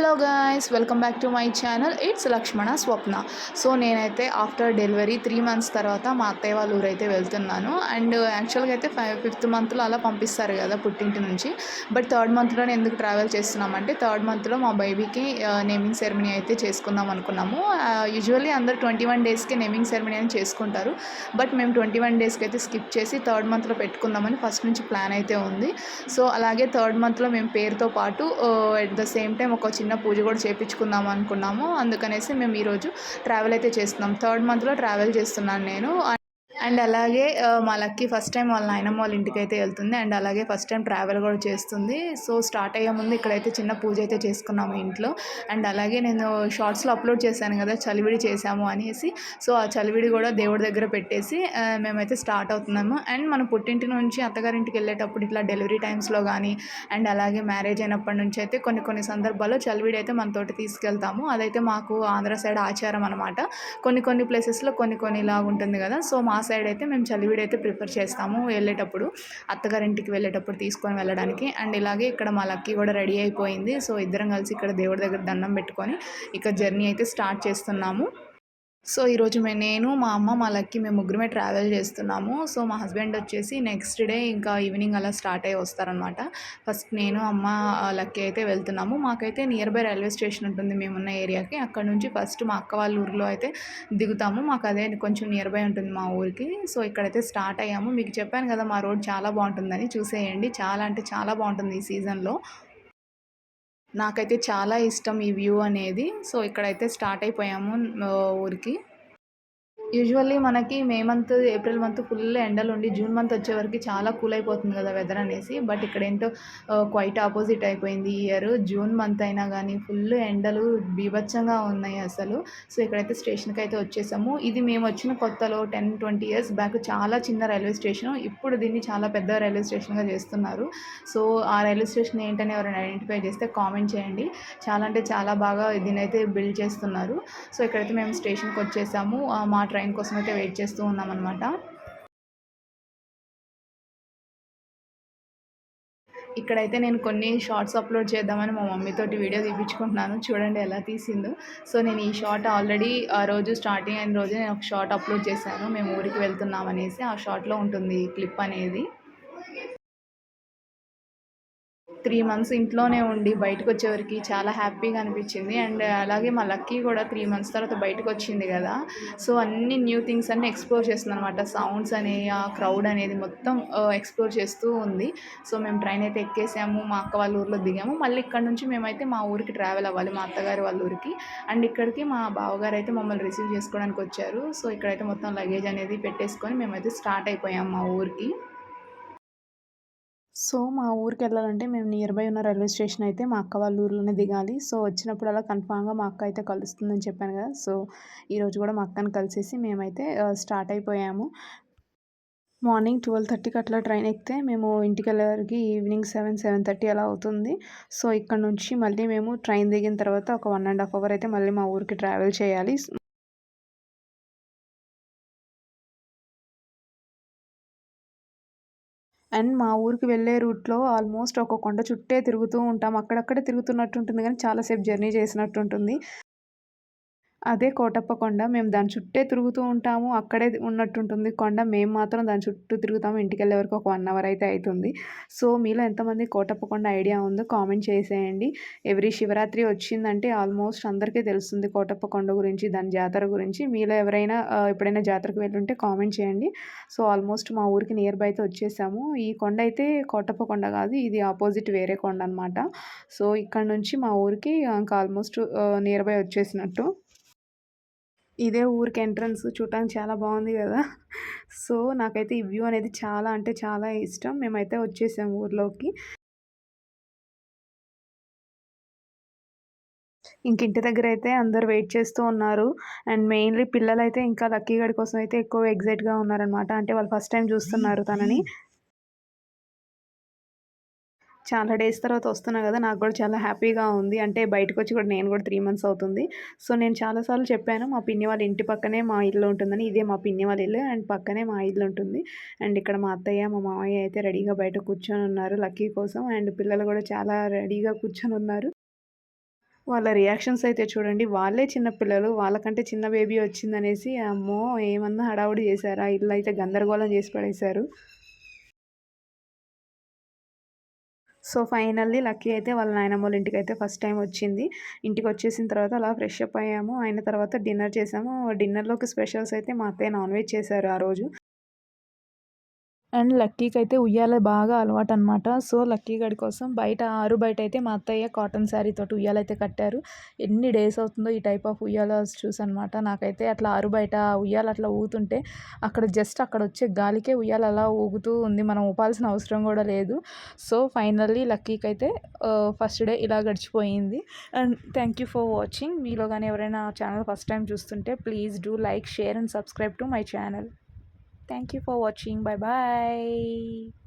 Hello guys, welcome back to my channel. It's Lakshmana Swapna. So నేనైతే after delivery 3 months తర్వాత మా అత్తయ్య వాళ్ళ ఊరైతే వెళ్తున్నాను. అండ్ యాక్చువల్గా అయితే ఫిఫ్త్ మంత్లో అలా పంపిస్తారు కదా పుట్టింటి నుంచి. బట్ థర్డ్ మంత్లోనే ఎందుకు ట్రావెల్ చేస్తున్నామంటే థర్డ్ మంత్లో మా బేబీకి నేమింగ్ సెరమనీ అయితే చేసుకుందాం అనుకున్నాము. యూజువల్లీ అందరు 21 డేస్కి నేమింగ్ సెరమనీ అని చేసుకుంటారు. బట్ మేము 21 డేస్కి అయితే స్కిప్ చేసి థర్డ్ మంత్లో పెట్టుకుందామని ఫస్ట్ నుంచి ప్లాన్ అయితే ఉంది. సో అలాగే థర్డ్ మంత్లో మేము పేరుతో పాటు ఎట్ ద సేమ్ టైం ఒక చిన్న పూజ కూడా చేయించుకుందాం అనుకున్నాము. అందుకనేసి మేము ఈరోజు ట్రావెల్ అయితే చేస్తున్నాం. థర్డ్ మంత్లో ట్రావెల్ చేస్తున్నాను నేను. అండ్ అలాగే మా లక్కీ ఫస్ట్ టైం వాళ్ళ నాయనమ్మ వాళ్ళ ఇంటికైతే వెళ్తుంది. అండ్ అలాగే ఫస్ట్ టైం ట్రావెల్ కూడా చేస్తుంది. సో స్టార్ట్ అయ్యే ముందు ఇక్కడైతే చిన్న పూజ అయితే చేసుకున్నాము ఇంట్లో. అండ్ అలాగే నేను షార్ట్స్లో అప్లోడ్ చేశాను కదా చలివిడి చేశాము అనేసి. సో ఆ చలివిడి కూడా దేవుడి దగ్గర పెట్టేసి మేమైతే స్టార్ట్ అవుతున్నాము. అండ్ మన పుట్టింటి నుంచి అత్తగారింటికి వెళ్ళేటప్పుడు ఇట్లా డెలివరీ టైమ్స్లో కానీ అండ్ అలాగే మ్యారేజ్ అయినప్పటి నుంచి అయితే కొన్ని సందర్భాల్లో చలివిడి అయితే మనతోటి తీసుకెళ్తాము. అదైతే మాకు ఆంధ్ర సైడ్ ఆచారం అనమాట. కొన్ని ప్లేసెస్లో కొన్ని ఇలాగ ఉంటుంది కదా. సో మా సైడ్ అయితే మేము చలివిడి అయితే ప్రిఫర్ చేస్తాము వెళ్ళేటప్పుడు, అత్తగారింటికి వెళ్ళేటప్పుడు తీసుకొని వెళ్ళడానికి. అండ్ ఇలాగే ఇక్కడ మా లక్కీ కూడా రెడీ అయిపోయింది. సో ఇద్దరం కలిసి ఇక్కడ దేవుడి దగ్గర దండం పెట్టుకొని ఇక జర్నీ అయితే స్టార్ట్ చేస్తున్నాము. సో ఈరోజు నేను మా అమ్మ మా లక్కీ మేము ముగ్గురమే ట్రావెల్ చేస్తున్నాము. సో మా హస్బెండ్ వచ్చేసి నెక్స్ట్ డే ఇంకా ఈవినింగ్ అలా స్టార్ట్ అయ్యి వస్తారనమాట. ఫస్ట్ నేను అమ్మ లక్కీ అయితే వెళ్తున్నాము. మాకైతే నియర్ బై రైల్వే స్టేషన్ ఉంటుంది మేమున్న ఏరియాకి. అక్కడ నుంచి ఫస్ట్ మా అక్క వాళ్ళ ఊరిలో అయితే దిగుతాము. మాకు అదే కొంచెం నియర్ బై ఉంటుంది మా ఊరికి. సో ఇక్కడైతే స్టార్ట్ అయ్యాము. మీకు చెప్పాను కదా మా రోడ్ చాలా బాగుంటుందని, చూసేయండి. చాలా అంటే చాలా బాగుంటుంది ఈ సీజన్లో. నాకైతే చాలా ఇష్టం ఈ వ్యూ అనేది. సో ఇక్కడైతే స్టార్ట్ అయిపోయాము ఊరికి. యూజువల్లీ మనకి May month, April month full ఎండలుండి జూన్ మంత్ వచ్చేవరకు చాలా కూల్ అయిపోతుంది కదా వెదర్ అనేసి. బట్ ఇక్కడ ఏంటో క్వైట్ ఆపోజిట్ అయిపోయింది ఈ ఇయర్. జూన్ మంత్ అయినా కానీ ఫుల్ ఎండలు బీభత్సంగా ఉన్నాయి అసలు. సో ఇక్కడైతే స్టేషన్కి అయితే వచ్చేసాము. ఇది మేము వచ్చిన కొత్తలో 10-20 ఇయర్స్ బ్యాక్ చాలా చిన్న రైల్వే స్టేషన్. ఇప్పుడు దీన్ని చాలా పెద్ద రైల్వే స్టేషన్గా చేస్తున్నారు. సో ఆ రైల్వే స్టేషన్ ఏంటని ఎవరైనా ఐడెంటిఫై చేస్తే కామెంట్ చేయండి. చాలా అంటే చాలా బాగా దీన్ని అయితే బిల్డ్ చేస్తున్నారు. సో ఇక్కడైతే మేము స్టేషన్కి వచ్చేసాము. మా ట్రైన్ కోసం అయితే వెయిట్ చేస్తూ ఉన్నామన్నమాట. ఇక్కడైతే నేను కొన్ని షార్ట్స్ అప్లోడ్ చేద్దామని మా మమ్మీతోటి వీడియో తీపించుకుంటున్నాను. చూడండి ఎలా తీసిందో. సో నేను ఈ షార్ట్ ఆల్రెడీ ఆ రోజు స్టార్టింగ్ అయిన రోజు నేను ఒక షార్ట్ అప్లోడ్ చేశాను. మేము ఊరికి వెళ్తున్నాం అనేసి. ఆ షార్ట్లో ఉంటుంది క్లిప్ అనేది. 3 మంత్స్ ఇంట్లోనే ఉండి బయటకు వచ్చేవరకు చాలా హ్యాపీగా అనిపించింది. అండ్ అలాగే మా లక్కీ కూడా 3 మంత్స్ తర్వాత బయటకు వచ్చింది కదా. సో అన్ని న్యూ థింగ్స్ అన్నీ ఎక్స్ప్లోర్ చేస్తుంది అనమాట. సౌండ్స్ అని, ఆ క్రౌడ్ అనేది మొత్తం ఎక్స్ప్లోర్ చేస్తూ ఉంది. సో మేము ట్రైన్ అయితే ఎక్కేసాము. మా అక్క వాళ్ళ ఊరిలో దిగాము. మళ్ళీ ఇక్కడ నుంచి మేమైతే మా ఊరికి ట్రావెల్ అవ్వాలి, మా అత్తగారి వాళ్ళ ఊరికి. అండ్ ఇక్కడికి మా బావగారు అయితే మమ్మల్ని రిసీవ్ చేసుకోవడానికి వచ్చారు. సో ఇక్కడైతే మొత్తం లగేజ్ అనేది పెట్టేసుకొని మేమైతే స్టార్ట్ అయిపోయాము మా ఊరికి. సో మా ఊరికెళ్ళాలంటే మేము నియర్ బై ఉన్న రైల్వే స్టేషన్ అయితే మా అక్క వాళ్ళ ఊర్లోనే దిగాలి. సో వచ్చినప్పుడల్లా కన్ఫామ్‌గా మా అక్క అయితే కలుస్తుందని చెప్పాను కదా. సో ఈరోజు కూడా మా అక్కని కలిసేసి మేమైతే స్టార్ట్ అయిపోయాము. మార్నింగ్ 12:30కి అట్లా ట్రైన్ ఎక్కితే మేము ఇంటికెళ్ళేవరకి ఈవినింగ్ 7-7:30 అలా అవుతుంది. సో ఇక్కడ నుంచి మళ్ళీ మేము ట్రైన్ దిగిన తర్వాత ఒక 1½ అవర్ అయితే మళ్ళీ మా ఊరికి ట్రావెల్ చేయాలి. అండ్ మా ఊరికి వెళ్ళే రూట్‌లో ఆల్మోస్ట్ ఒక కొండ చుట్టే తిరుగుతూ ఉంటాం. అక్కడక్కడే తిరుగుతున్నట్టు ఉంటుంది గానీ చాలా సేపు జర్నీ చేసినట్టు ఉంటుంది. అదే కోటప్ప కొండ. మేము దాని చుట్టే తిరుగుతూ ఉంటాము. అక్కడే ఉన్నట్టుంటుంది కొండ. మేము మాత్రం దాని చుట్టూ తిరుగుతాము. ఇంటికెళ్ళే వరకు ఒక 1 అవర్ అయితే అయితుంది. సో మీలో ఎంతమంది కోటప్ప కొండ ఐడియా ఉందో కామెంట్ చేసేయండి. ఎవ్రీ శివరాత్రి వచ్చిందంటే ఆల్మోస్ట్ అందరికీ తెలుస్తుంది కోటప్ప కొండ గురించి, దాని జాతర గురించి. మీలో ఎవరైనా ఎప్పుడైనా జాతరకు వెళ్ళుంటే కామెంట్ చేయండి. సో ఆల్మోస్ట్ మా ఊరికి నియర్ బై అయితే వచ్చేసాము. ఈ కొండ అయితే కోటప్ప కొండ కాదు. ఇది ఆపోజిట్ వేరే కొండ అనమాట. సో ఇక్కడ నుంచి మా ఊరికి ఇంకా ఆల్మోస్ట్ నియర్ బై వచ్చేసినట్టు. ఇదే ఊరికి ఎంట్రన్స్. చూడటానికి చాలా బాగుంది కదా. సో నాకైతే ఈ వ్యూ అనేది చాలా అంటే చాలా ఇష్టం. మేమైతే వచ్చేసాము ఊర్లోకి. ఇంక ఇంటి దగ్గర అయితే అందరూ వెయిట్ చేస్తూ ఉన్నారు. అండ్ మెయిన్లీ పిల్లలైతే ఇంకా లక్కీ గాడి కోసం అయితే ఎక్కువ ఎక్సైట్‌గా ఉన్నారనమాట. అంటే వాళ్ళు ఫస్ట్ టైం చూస్తున్నారు తనని. చాలా డేస్ తర్వాత వస్తున్నా కదా. నాకు కూడా చాలా హ్యాపీగా ఉంది. అంటే బయటకొచ్చి కూడా నేను కూడా 3 మంత్స్ అవుతుంది. సో నేను చాలా సార్లు చెప్పాను మా పిన్ని వాళ్ళ ఇంటి పక్కనే మా ఇల్లు ఉంటుందని. ఇదే మా పిన్ని వాళ్ళ ఇల్లు అండ్ పక్కనే మా ఇల్లు ఉంటుంది. అండ్ ఇక్కడ మా అత్తయ్య, మా మామయ్య అయితే రెడీగా బయట కూర్చొని ఉన్నారు లక్కీ కోసం. అండ్ పిల్లలు కూడా చాలా రెడీగా కూర్చొని ఉన్నారు. వాళ్ళ రియాక్షన్స్ అయితే చూడండి. వాళ్ళే చిన్న పిల్లలు. వాళ్ళకంటే చిన్న బేబీ వచ్చిందనేసి అమ్మో! ఏమన్నా హడావుడి చేశారా? ఇల్లయితే గందరగోళం చేసి పడేశారు. సో, ఫైనల్లీ లక్కీ అయితే వాళ్ళ నాయనమ్మోళ్ళ ఇంటికైతే ఫస్ట్ టైమ్ వచ్చింది. ఇంటికొచ్చేసిన తర్వాత అలా ఫ్రెష్ అప్ అయ్యాము. అయిన తర్వాత డిన్నర్ చేసాము. డిన్నర్‌లోకి స్పెషల్స్ అయితే మా అత్తయ్య నాన్ వెజ్ చేశారు ఆ రోజు. అండ్ లక్కీకైతే ఉయ్యాల బాగా అలవాటనమాట. సో, లక్కీ గడి కోసం బయట ఆరుబయటైతే మా అత్తయ్య కాటన్ శారీతోటి ఉయ్యాలైతే కట్టారు. ఎన్ని డేస్ అవుతుందో ఈ టైప్ ఆఫ్ ఉయ్యాలస్ చూసనమాట. నాకైతే అట్లా ఆరుబయట ఉయ్యాల అట్లా ఊగుతుంటే అక్కడ జస్ట్ అక్కడొచ్చే గాలికే ఉయ్యాల అలా ఊగుతూ ఉంది. మనం ఊపాల్సిన అవసరం గూడా లేదు. సో, ఫైనల్లీ లక్కీకైతే ఫస్ట్ డే ఇలా గడిచిపోయింది. And thank you for watching. మీలో గాని ఎవరైనా ఛానల్ ఫస్ట్ టైమ్ చూస్తుంటే please do like, share and subscribe to my channel. Thank you for watching. Bye bye.